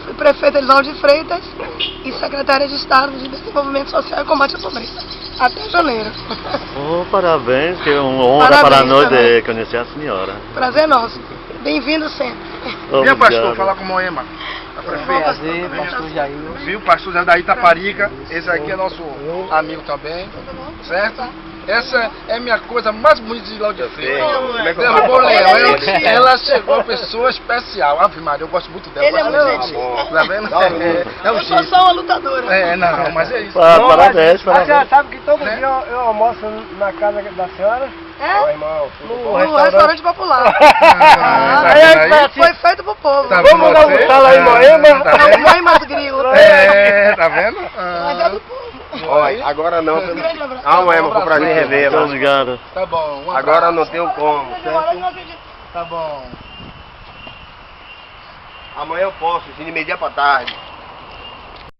fui prefeita Elisaldo de Freitas e secretária de Estado de Desenvolvimento Social e Combate à Pobreza. Até janeiro. Oh, parabéns, que é uma honra Parabéns para nós também. de conhecer a senhora. Prazer nosso. Bem-vindo sempre. Venha, pastor, falar com Moema. A prefeita. Prazer, pastor Jair. Viu, pastor Jair da Itaparica. Esse aqui é nosso amigo também. Certo? Essa é a minha coisa mais bonita de Lauro de Freitas. Derrubou o leão. Ela chegou, pessoa especial. Ave Maria, eu gosto muito dela. Ele é Gosto muito dela. gentil. Tá vendo? É o Eu sou jeito. só uma lutadora. Não, mas é isso. Parabéns, A senhora parabéns. sabe que todo Né? dia eu almoço na casa da senhora? É? Irmão, No restaurante popular. Tá Aí vendo a gente aí? vai Foi feito pro povo. Tá Vamos vendo almoçar lá em Moema? Tá vendo? Moemas Grilo. Tá vendo? Mas é do povo. Olha, agora não. Um grande abraço. Ah, Moema, vou pra gente rever. Muito obrigado. Tá bom. Um Agora abraço. não tenho como. Agora eu não acredito. Tá bom. Amanhã eu posso, de meio-dia pra tarde.